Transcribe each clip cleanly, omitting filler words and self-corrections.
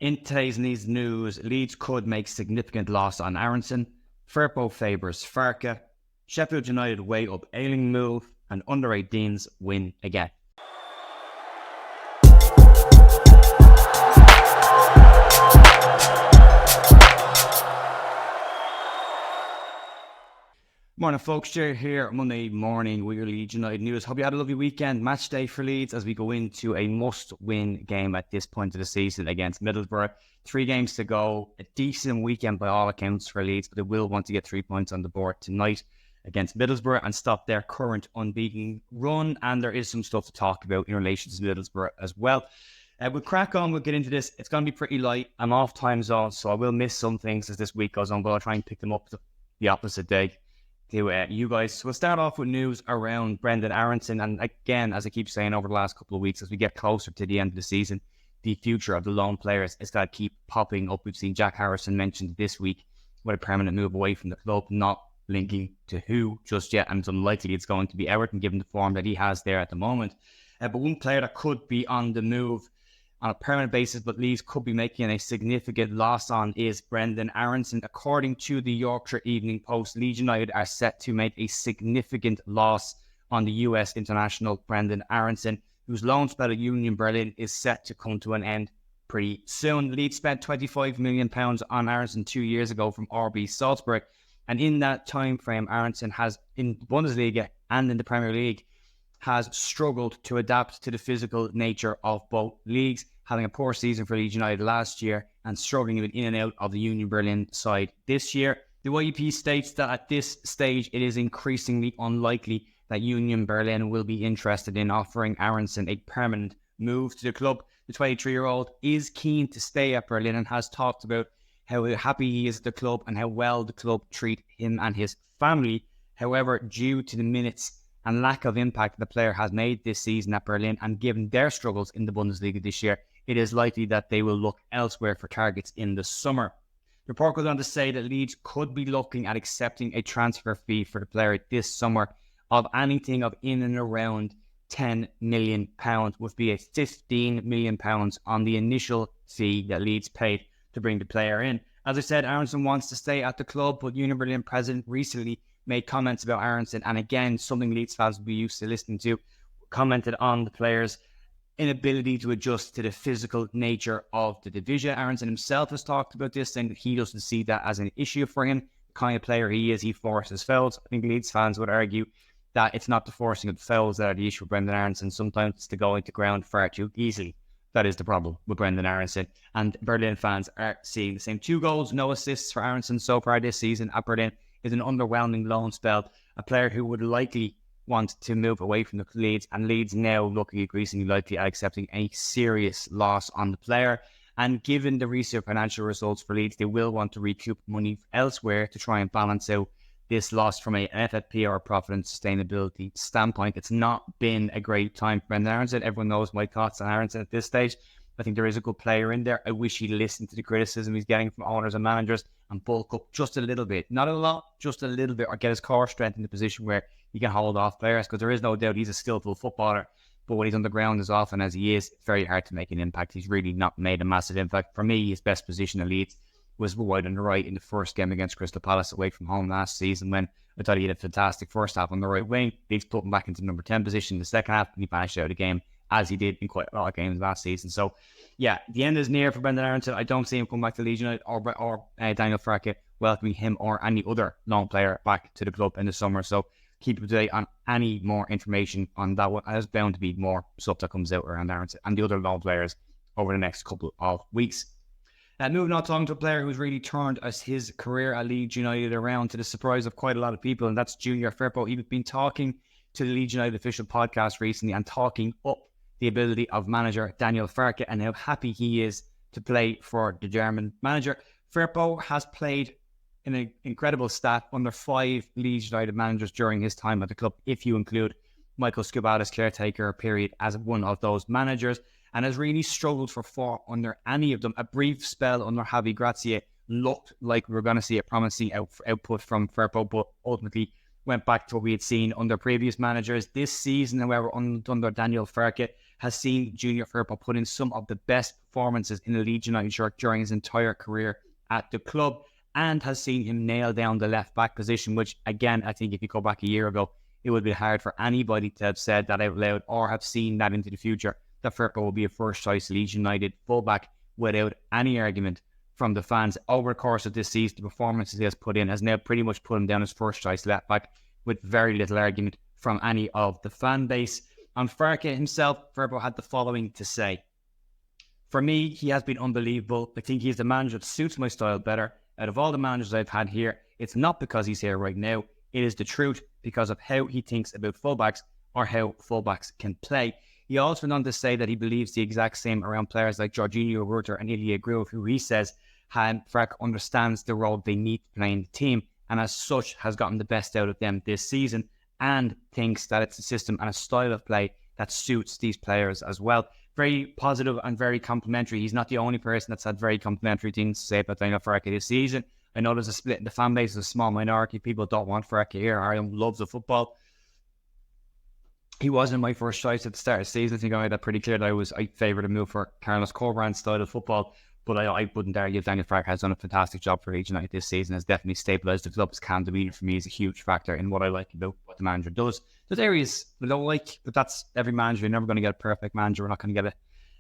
In today's news, Leeds could make significant loss on Aaronson, Firpo favours Farke, Sheffield United weigh up Ayling move, and under-18s win again. Morning folks, Jerry here, Monday morning with your Leeds United news. Hope you had a lovely weekend, match day for Leeds as we go into a must-win game at this point of the season against Middlesbrough. 3 games to go, a decent weekend by all accounts for Leeds, but they will want to get 3 points on the board tonight against Middlesbrough and stop their current unbeaten run, and there is some stuff to talk about in relation to Middlesbrough as well. We'll crack on, we'll get into this. It's going to be pretty light. I'm off time zone, so I will miss some things as this week goes on, but I'll try and pick them up the opposite day to you guys. So we'll start off with news around Brenden Aaronson, and again, as I keep saying over the last couple of weeks, as we get closer to the end of the season, the future of the loan players is going to keep popping up. We've seen Jack Harrison mentioned this week with a permanent move away from the club, not linking to who just yet, and it's unlikely it's going to be Everton given the form that he has there at the moment. But one player that could be on the move on a permanent basis, but Leeds could be making a significant loss on, is Brenden Aaronson. According to the Yorkshire Evening Post, Leeds United are set to make a significant loss on the US international Brenden Aaronson, whose loan spell at Union Berlin is set to come to an end pretty soon. Leeds spent £25 million on Aaronson 2 years ago from RB Salzburg, and in that time frame, Aaronson has, in the Bundesliga and in the Premier League, has struggled to adapt to the physical nature of both leagues, having a poor season for Leeds United last year and struggling in and out of the Union Berlin side this year. The YEP states that at this stage it is increasingly unlikely that Union Berlin will be interested in offering Aaronson a permanent move to the club. The 23-year-old is keen to stay at Berlin and has talked about how happy he is at the club and how well the club treat him and his family. However, due to the minutes and lack of impact the player has made this season at Berlin, and given their struggles in the Bundesliga this year, it is likely that they will look elsewhere for targets in the summer. The report goes on to say that Leeds could be looking at accepting a transfer fee for the player this summer of anything of in and around £10 million, would be a £15 million on the initial fee that Leeds paid to bring the player in. As I said, Aaronson wants to stay at the club, but Union Berlin president recently made comments about Aaronson, and again, something Leeds fans will be used to listening to, commented on the player's inability to adjust to the physical nature of the division. Aaronson himself has talked about this, saying that he doesn't see that as an issue for him. The kind of player he is, he forces fouls. I think Leeds fans would argue that it's not the forcing of the fouls that are the issue with Brenden Aaronson. Sometimes it's the going to ground far too easily. That is the problem with Brenden Aaronson. And Berlin fans are seeing the same. 2 goals, no assists for Aaronson so far this season at Berlin is an underwhelming loan spell. A player who would likely want to move away from the Leeds, and Leeds now looking increasingly likely at accepting a serious loss on the player. And given the recent financial results for Leeds, they will want to recoup money elsewhere to try and balance out this loss from an FFP or a profit and sustainability standpoint. It's not been a great time for Brenden Aaronson. Everyone knows my thoughts on Aaronson at this stage. I think there is a good player in there. I wish he'd listened to the criticism he's getting from owners and managers and bulk up just a little bit. Not a lot, just a little bit, or get his core strength in the position where he can hold off players, because there is no doubt he's a skillful footballer. But when he's on the ground as often as he is, it's very hard to make an impact. He's really not made a massive impact. For me, his best position at Leeds was wide on the right in the first game against Crystal Palace away from home last season, when I thought he had a fantastic first half on the right wing. Leeds put him back into number 10 position in the second half, and he vanished out of the game, as he did in quite a lot of games last season. So, yeah, the end is near for Brenden Aaronson. I don't see him come back to Leeds United or Daniel Farke welcoming him or any other loan player back to the club in the summer. So keep up to date on any more information on that one. There's bound to be more stuff that comes out around Aaronson and the other loan players over the next couple of weeks. Moving on, talking to a player who's really turned his career at Leeds United around, to the surprise of quite a lot of people, and that's Junior Firpo. He's been talking to the Leeds United official podcast recently and talking up the ability of manager Daniel Farke and how happy he is to play for the German manager. Firpo has played in an incredible stat under 5 Leeds United managers during his time at the club, if you include Michael Scubata's caretaker period as one of those managers, and has really struggled for 4 under any of them. A brief spell under Javi Gracia looked like we were going to see a promising output from Firpo, but ultimately went back to what we had seen under previous managers. This season, however, under Daniel Farke, has seen Junior Firpo put in some of the best performances in a Leeds United shirt during his entire career at the club, and has seen him nail down the left back position, which again, I think if you go back a year ago, it would be hard for anybody to have said that out loud or have seen that into the future, that Firpo will be a first choice Leeds United fullback without any argument from the fans. Over the course of this season, the performances he has put in has now pretty much put him down as first choice left back with very little argument from any of the fan base. On Farke himself, Firpo had the following to say: "For me, he has been unbelievable. I think he's the manager that suits my style better. Out of all the managers I've had here, it's not because he's here right now. It is the truth because of how he thinks about fullbacks or how fullbacks can play." He also went on to say that he believes the exact same around players like Jorginho Rutter and Ilya Gruev, who he says Farke understands the role they need to play in the team, and as such has gotten the best out of them this season, and thinks that it's a system and a style of play that suits these players as well. Very positive and very complimentary. He's not the only person that's had very complimentary things to say about Daniel Farke this season. I know there's a split in the fan base, a small minority. People don't want Farke here. Ireland loves the football. He wasn't my first choice at the start of the season. I think I made that pretty clear that I favoured a move for Carlos Corberán's style of football. But I wouldn't argue Daniel Farke has done a fantastic job for Leeds United this season, has definitely stabilised the club. His calm demeanour for me is a huge factor in what I like about what the manager does. There's areas I don't like, but that's every manager. You're never going to get a perfect manager. We're not going to get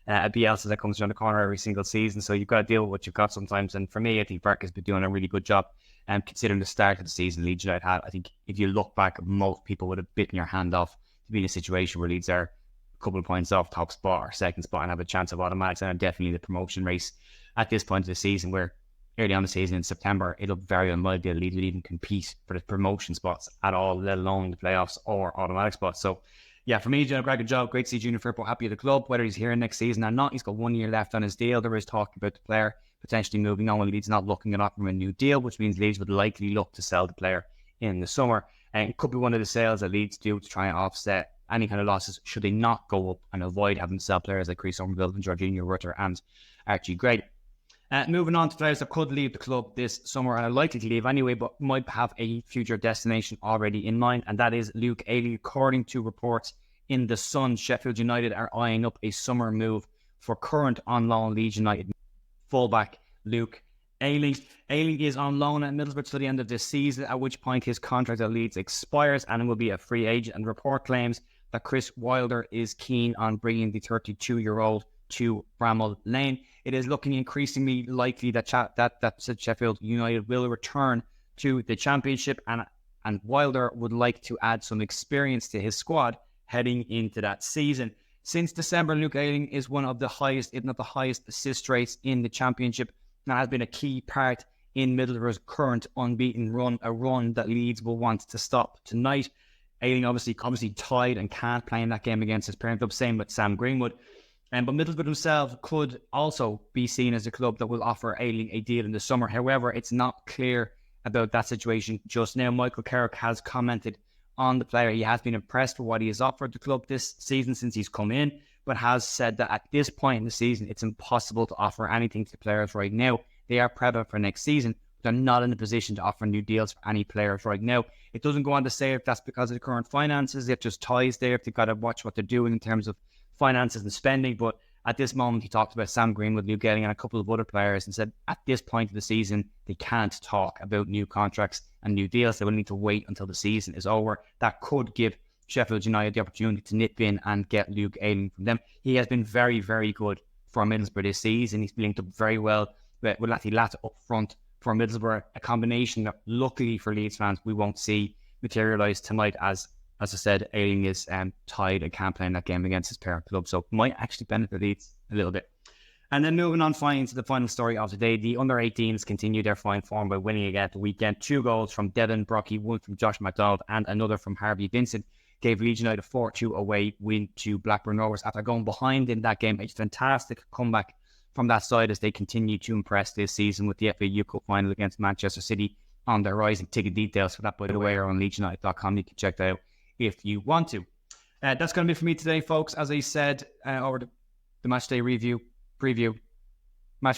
a Bielsa that comes around the corner every single season. So you've got to deal with what you've got sometimes. And for me, I think Farke has been doing a really good job. Considering the start of the season Leeds United had, I think if you look back, most people would have bitten your hand off to be in a situation where Leeds are a couple of points off top spot or second spot and have a chance of automatics, and definitely the promotion race at this point of the season, where early on the season in September, it looked very unlikely that Leeds would even compete for the promotion spots at all, let alone the playoffs or automatic spots. So yeah, for me, he's doing a great job. Great to see Junior Firpo happy at the club, whether he's here next season or not. He's got 1 year left on his deal. There is talk about the player potentially moving on, when Leeds not looking at offering a new deal, which means Leeds would likely look to sell the player in the summer. And it could be one of the sales that Leeds do to try and offset any kind of losses should they not go up, and avoid having to sell players like Chris Somerville and Jorginho Rutter and Archie Gray. Moving on to players that could leave the club this summer and are likely to leave anyway, but might have a future destination already in mind, and that is Luke Ayling. According to reports in The Sun, Sheffield United are eyeing up a summer move for current on loan Leeds United fullback Luke Ayling. Ayling is on loan at Middlesbrough till the end of this season, at which point his contract at Leeds expires and will be a free agent. And report claims that Chris Wilder is keen on bringing the 32-year-old to Bramall Lane. It is looking increasingly likely that Sheffield United will return to the Championship, and Wilder would like to add some experience to his squad heading into that season. Since December, Luke Ayling is one of the highest, if not the highest, assist rates in the Championship, and has been a key part in Middlesbrough's current unbeaten run, a run that Leeds will want to stop tonight. Ayling obviously tied and can't play in that game against his parent club, same with Sam Greenwood. But Middlesbrough themselves could also be seen as a club that will offer Ayling a deal in the summer. However, it's not clear about that situation just now. Michael Carrick has commented on the player. He has been impressed with what he has offered the club this season since he's come in, but has said that at this point in the season, it's impossible to offer anything to the players right now. They are prepping for next season, but they're not in a position to offer new deals for any players right now. It doesn't go on to say if that's because of the current finances, if there's ties there, if they've got to watch what they're doing in terms of finances and spending. But at this moment, he talked about Sam Greenwood, Luke Ayling, and a couple of other players, and said at this point of the season, they can't talk about new contracts and new deals. They will need to wait until the season is over. That could give Sheffield United the opportunity to nip in and get Luke Ayling from them. He has been very, very good for Middlesbrough this season. He's been linked up very well with Latty Latta up front for Middlesbrough, a combination that luckily for Leeds fans we won't see materialise tonight, as I said, Ayling is tied and can't play in that game against his parent club, so might actually benefit Leeds a little bit. And then moving on finally to the final story of the day, the under-18s continue their fine form by winning again at the weekend. 2 goals from Devin Brocky, 1 from Josh McDonald and another from Harvey Vincent gave Leeds United a 4-2 away win to Blackburn Rovers after going behind in that game. A fantastic comeback from that side as they continue to impress this season, with the FA Cup final against Manchester City on their rising. Ticket details for that, by the way, are on leedsunited.com. You can check that out if you want to. That's going to be for me today, folks. As I said, over the match day match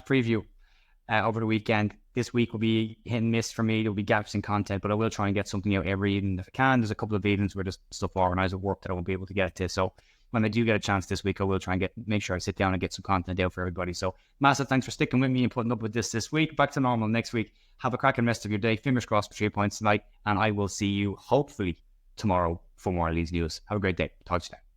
preview over the weekend. This week will be hit and miss for me. There'll be gaps in content, but I will try and get something out every evening if I can. There's a couple of evenings where there's stuff organised at work that I won't be able to get to. So when I do get a chance this week, I will try and make sure I sit down and get some content out for everybody. So massive thanks for sticking with me and putting up with this week. Back to normal next week. Have a cracking rest of your day. Fingers crossed for 3 points tonight. And I will see you hopefully tomorrow for more Leeds news. Have a great day. Talk to you then.